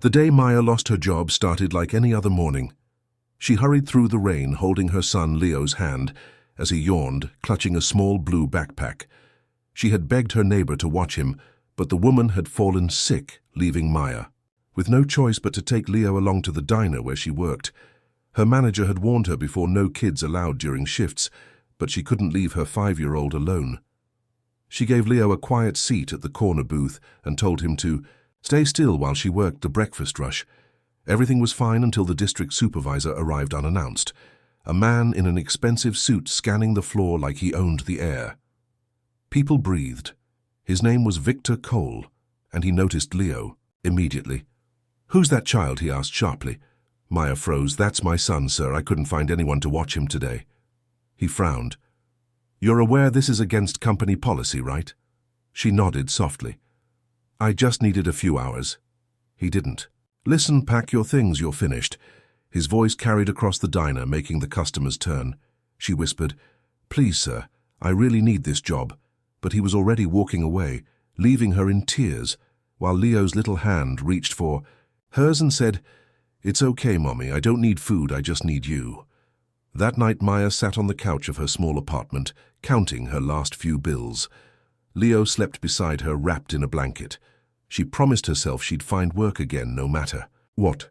The day Maya lost her job started like any other morning. She hurried through the rain holding her son Leo's hand as he yawned, clutching a small blue backpack. She had begged her neighbor to watch him, but the woman had fallen sick, leaving Maya. With no choice but to take Leo along to the diner where she worked. Her manager had warned her before no kids allowed during shifts, but she couldn't leave her 5-year-old alone. She gave Leo a quiet seat at the corner booth and told him to stay still while she worked the breakfast rush. Everything was fine until the district supervisor arrived unannounced, a man in an expensive suit scanning the floor like he owned the air. People breathed. His name was Victor Cole, and he noticed Leo immediately. "Who's that child?" he asked sharply. Maya froze. "That's my son, sir. I couldn't find anyone to watch him today." He frowned. "You're aware this is against company policy, right?" She nodded softly. "I just needed a few hours." He didn't. "Listen, pack your things, you're finished." His voice carried across the diner, making the customers turn. She whispered, "Please, sir, I really need this job." But he was already walking away, leaving her in tears, while Leo's little hand reached for hers and said, "It's okay, Mommy, I don't need food, I just need you." That night Maya sat on the couch of her small apartment, counting her last few bills. Leo slept beside her, wrapped in a blanket. She promised herself she'd find work again, no matter what.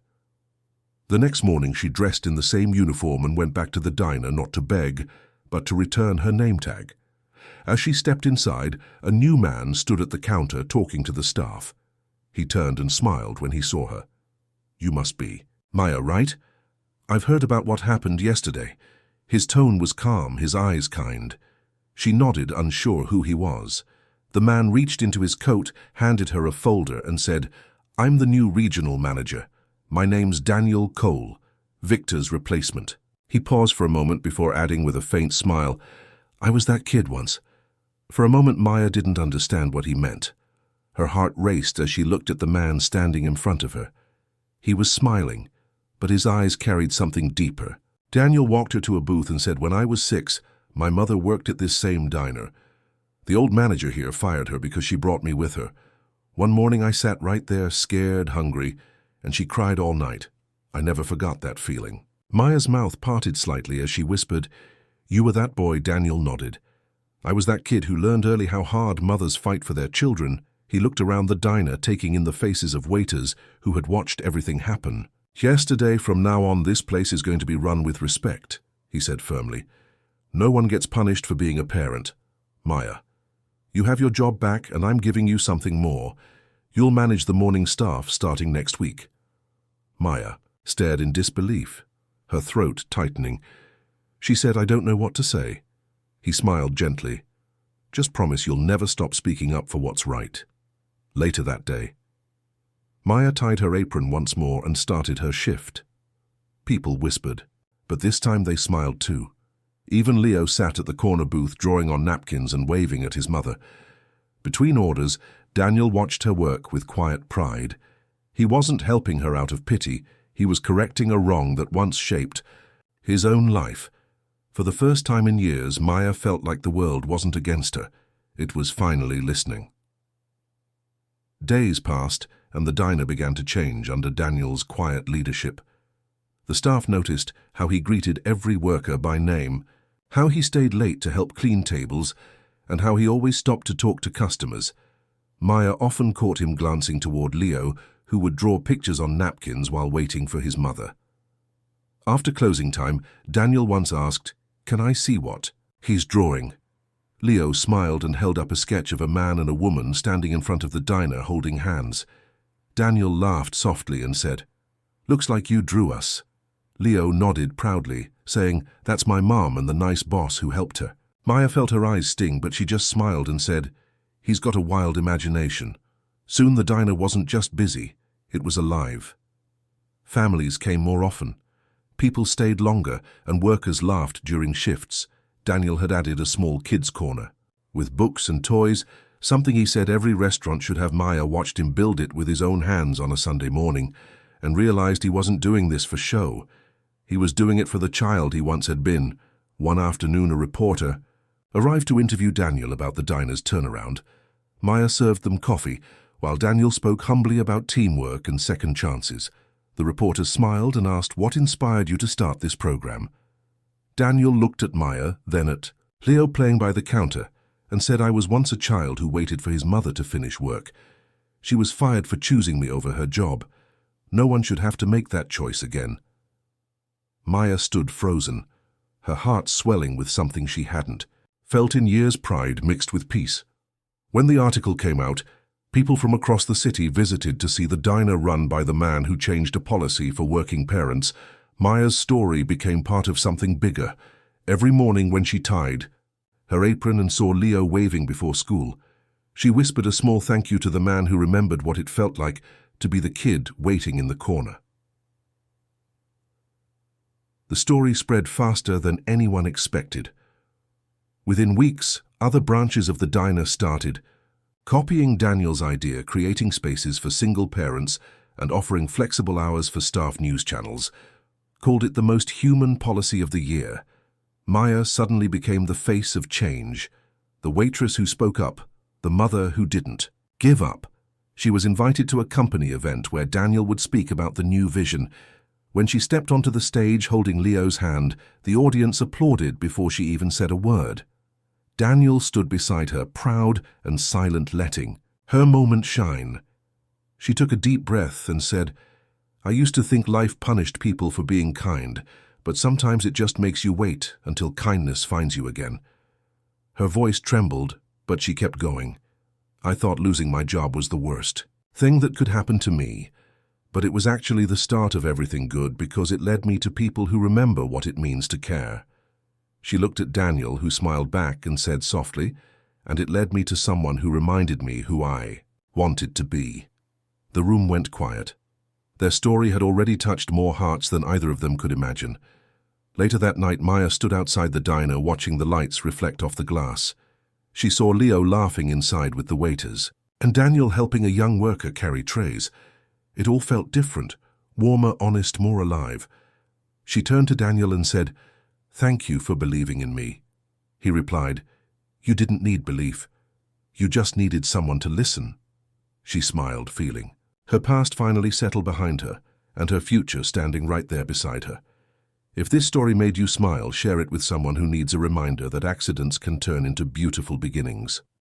The next morning she dressed in the same uniform and went back to the diner, not to beg, but to return her name tag. As she stepped inside, a new man stood at the counter talking to the staff. He turned and smiled when he saw her. "You must be Maya, right? I've heard about what happened yesterday." His tone was calm, his eyes kind. She nodded, unsure who he was. The man reached into his coat, handed her a folder and said, "I'm the new regional manager. My name's Daniel Cole, Victor's replacement." He paused for a moment before adding with a faint smile, "I was that kid once." For a moment Maya didn't understand what he meant. Her heart raced as she looked at the man standing in front of her. He was smiling, but his eyes carried something deeper. Daniel walked her to a booth and said, "When I was 6, my mother worked at this same diner. The old manager here fired her because she brought me with her. One morning I sat right there, scared, hungry, and she cried all night. I never forgot that feeling." Maya's mouth parted slightly as she whispered, "You were that boy." Daniel nodded. "I was that kid who learned early how hard mothers fight for their children." He looked around the diner, taking in the faces of waiters who had watched everything happen. "Yesterday, from now on, this place is going to be run with respect," he said firmly. "No one gets punished for being a parent. Maya, you have your job back, and I'm giving you something more. You'll manage the morning staff starting next week." Maya stared in disbelief, her throat tightening. She said, "I don't know what to say." He smiled gently. "Just promise you'll never stop speaking up for what's right." Later that day, Maya tied her apron once more and started her shift. People whispered, but this time they smiled too. Even Leo sat at the corner booth drawing on napkins and waving at his mother. Between orders, Daniel watched her work with quiet pride. He wasn't helping her out of pity, he was correcting a wrong that once shaped his own life. For the first time in years, Maya felt like the world wasn't against her. It was finally listening. Days passed, and the diner began to change under Daniel's quiet leadership. The staff noticed how he greeted every worker by name, how he stayed late to help clean tables, and how he always stopped to talk to customers. Maya often caught him glancing toward Leo, who would draw pictures on napkins while waiting for his mother. After closing time, Daniel once asked, "Can I see what he's drawing?" Leo smiled and held up a sketch of a man and a woman standing in front of the diner holding hands. Daniel laughed softly and said, "Looks like you drew us." Leo nodded proudly, saying, "That's my mom and the nice boss who helped her." Maya felt her eyes sting, but she just smiled and said, "He's got a wild imagination." Soon the diner wasn't just busy, it was alive. Families came more often. People stayed longer, and workers laughed during shifts. Daniel had added a small kids' corner. With books and toys, something he said every restaurant should have. Maya watched him build it with his own hands on a Sunday morning, and realized he wasn't doing this for show. He was doing it for the child he once had been. One afternoon, a reporter arrived to interview Daniel about the diner's turnaround. Maya served them coffee, while Daniel spoke humbly about teamwork and second chances. The reporter smiled and asked what inspired you to start this program. Daniel looked at Maya, then at Leo playing by the counter, and said, I was once a child who waited for his mother to finish work. She was fired for choosing me over her job. No one should have to make that choice again. Maya stood frozen, her heart swelling with something she hadn't felt in years, pride mixed with peace. When the article came out, people from across the city visited to see the diner run by the man who changed a policy for working parents. Maya's story became part of something bigger. Every morning when she tied her apron and saw Leo waving before school, she whispered a small thank you to the man who remembered what it felt like to be the kid waiting in the corner. The story spread faster than anyone expected. Within weeks, other branches of the diner started, copying Daniel's idea, creating spaces for single parents and offering flexible hours for staff. News channels called it the most human policy of the year. Maya suddenly became the face of change, the waitress who spoke up, the mother who didn't give up. She was invited to a company event where Daniel would speak about the new vision. When she stepped onto the stage holding Leo's hand, the audience applauded before she even said a word. Daniel stood beside her, proud and silent, letting her moment shine. She took a deep breath and said, I used to think life punished people for being kind, but sometimes it just makes you wait until kindness finds you again. Her voice trembled, but she kept going. I thought losing my job was the worst thing that could happen to me, but it was actually the start of everything good because it led me to people who remember what it means to care. She looked at Daniel, who smiled back and said softly, and it led me to someone who reminded me who I wanted to be. The room went quiet. Their story had already touched more hearts than either of them could imagine. Later that night, Maya stood outside the diner watching the lights reflect off the glass. She saw Leo laughing inside with the waiters, and Daniel helping a young worker carry trays. It all felt different, warmer, honest, more alive. She turned to Daniel and said, Thank you for believing in me. He replied, You didn't need belief. You just needed someone to listen. She smiled, feeling her past finally settle behind her, and her future standing right there beside her. If this story made you smile, share it with someone who needs a reminder that accidents can turn into beautiful beginnings.